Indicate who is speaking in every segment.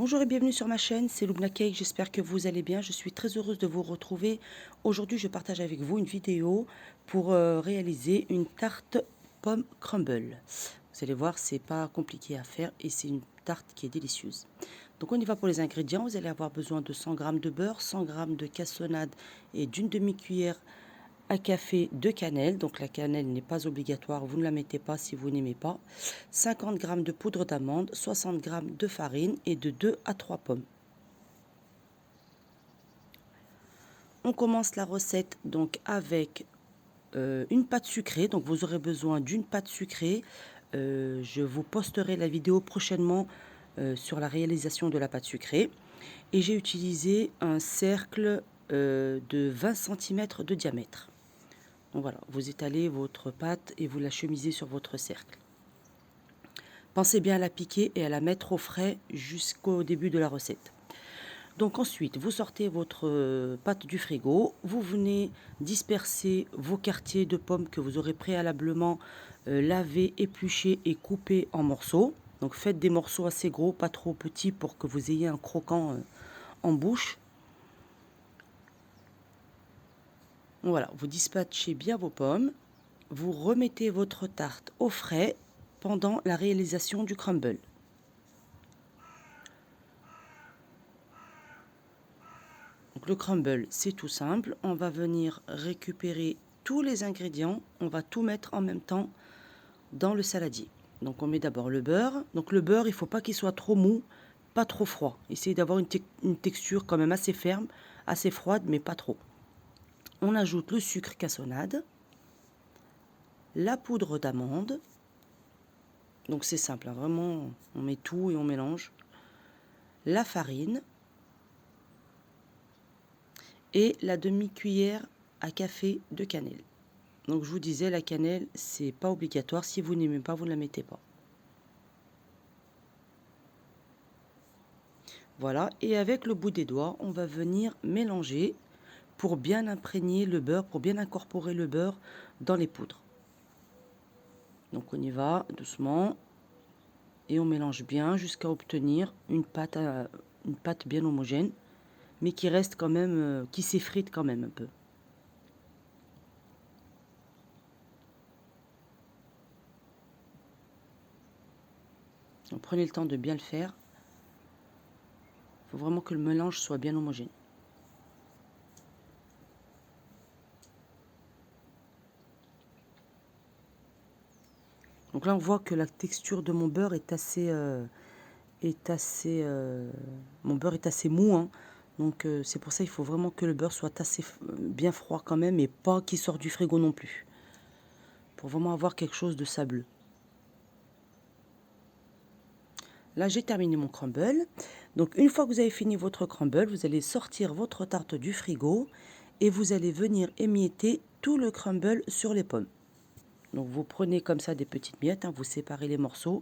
Speaker 1: Bonjour et bienvenue sur ma chaîne, c'est Lubna Cake, j'espère que vous allez bien. Je suis très heureuse de vous retrouver. Aujourd'hui, je partage avec vous une vidéo pour réaliser une tarte pomme crumble. Vous allez voir, c'est pas compliqué à faire et c'est une tarte qui est délicieuse. Donc on y va pour les ingrédients. Vous allez avoir besoin de 100 g de beurre, 100 g de cassonade et d'une demi-cuillère à café de cannelle. Donc la cannelle n'est pas obligatoire, vous ne la mettez pas si vous n'aimez pas. 50 g de poudre d'amande, 60 g de farine et de 2 à 3 pommes. On commence la recette donc avec une pâte sucrée. Donc vous aurez besoin d'une pâte sucrée. Je vous posterai la vidéo prochainement sur la réalisation de la pâte sucrée. Et j'ai utilisé un cercle de 20 cm de diamètre. Donc voilà, vous étalez votre pâte et vous la chemisez sur votre cercle. Pensez bien à la piquer et à la mettre au frais jusqu'au début de la recette. Donc ensuite, vous sortez votre pâte du frigo, vous venez disperser vos quartiers de pommes que vous aurez préalablement lavés, épluchés et coupés en morceaux. Donc faites des morceaux assez gros, pas trop petits pour que vous ayez un croquant en bouche. Voilà, vous dispatchez bien vos pommes, vous remettez votre tarte au frais pendant la réalisation du crumble. Donc le crumble, c'est tout simple. On va venir récupérer tous les ingrédients. On va tout mettre en même temps dans le saladier. Donc on met d'abord le beurre. Donc le beurre, il ne faut pas qu'il soit trop mou, pas trop froid. Essayez d'avoir une texture quand même assez ferme, assez froide, mais pas trop. On ajoute le sucre cassonade, la poudre d'amande. Donc c'est simple, hein, vraiment, on met tout et on mélange. La farine et la demi-cuillère à café de cannelle. Donc je vous disais, la cannelle, c'est pas obligatoire. Si vous n'aimez pas, vous ne la mettez pas. Voilà, et avec le bout des doigts, on va venir mélanger pour bien imprégner le beurre, pour bien incorporer le beurre dans les poudres. Donc on y va doucement et on mélange bien jusqu'à obtenir une pâte bien homogène, mais qui reste quand même, qui s'effrite quand même un peu. Donc prenez le temps de bien le faire. Il faut vraiment que le mélange soit bien homogène. Donc là, on voit que la texture de mon beurre est assez, mon beurre est assez mou, hein. Donc c'est pour ça il faut vraiment que le beurre soit assez bien froid quand même et pas qu'il sorte du frigo non plus. Pour vraiment avoir quelque chose de sableux. Là, j'ai terminé mon crumble. Donc une fois que vous avez fini votre crumble, vous allez sortir votre tarte du frigo et vous allez venir émietter tout le crumble sur les pommes. Donc vous prenez comme ça des petites miettes, hein, vous séparez les morceaux,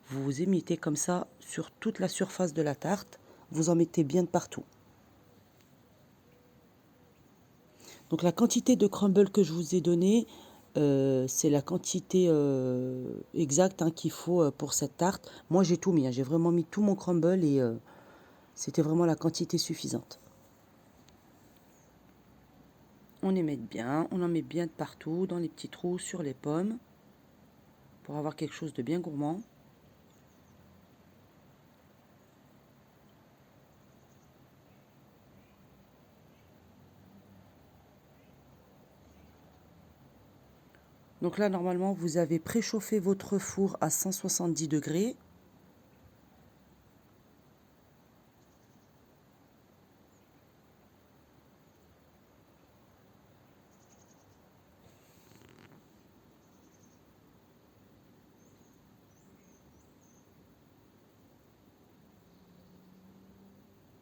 Speaker 1: vous émiettez comme ça sur toute la surface de la tarte, vous en mettez bien de partout. Donc la quantité de crumble que je vous ai donné, c'est la quantité exacte, hein, qu'il faut pour cette tarte. Moi j'ai tout mis, hein, j'ai vraiment mis tout mon crumble et c'était vraiment la quantité suffisante. On en met bien de partout, dans les petits trous, sur les pommes, pour avoir quelque chose de bien gourmand. Donc là, normalement, vous avez préchauffé votre four à 170 degrés.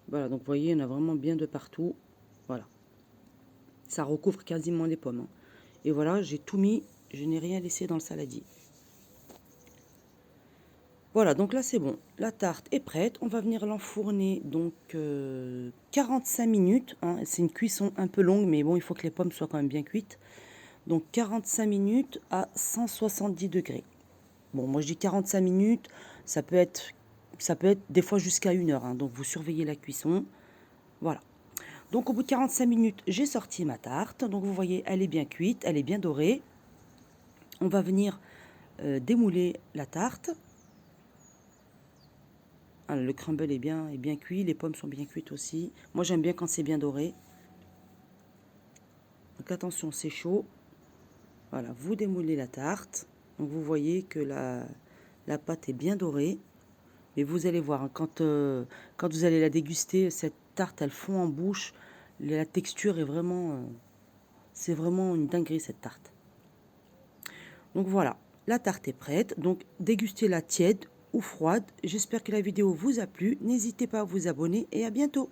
Speaker 1: Voilà, donc vous voyez, il y en a vraiment bien de partout. Voilà. Ça recouvre quasiment les pommes, hein. Et voilà, j'ai tout mis, je n'ai rien laissé dans le saladier. Voilà, donc là c'est bon. La tarte est prête. On va venir l'enfourner donc 45 minutes, hein. C'est une cuisson un peu longue, mais bon, il faut que les pommes soient quand même bien cuites. Donc 45 minutes à 170 degrés. Bon, moi je dis 45 minutes, ça peut être Ça peut être des fois jusqu'à 1 heure, hein, donc vous surveillez la cuisson. Voilà. Donc au bout de 45 minutes, j'ai sorti ma tarte. Donc vous voyez, elle est bien cuite, elle est bien dorée. On va venir démouler la tarte. Alors, le crumble est bien cuit, les pommes sont bien cuites aussi. Moi j'aime bien quand c'est bien doré. Donc attention, c'est chaud. Voilà, vous démoulez la tarte. Donc vous voyez que la pâte est bien dorée. Mais vous allez voir, hein, quand vous allez la déguster, cette tarte, elle fond en bouche. La texture est vraiment... c'est vraiment une dinguerie, cette tarte. Donc voilà, la tarte est prête. Donc dégustez-la tiède ou froide. J'espère que la vidéo vous a plu. N'hésitez pas à vous abonner et à bientôt.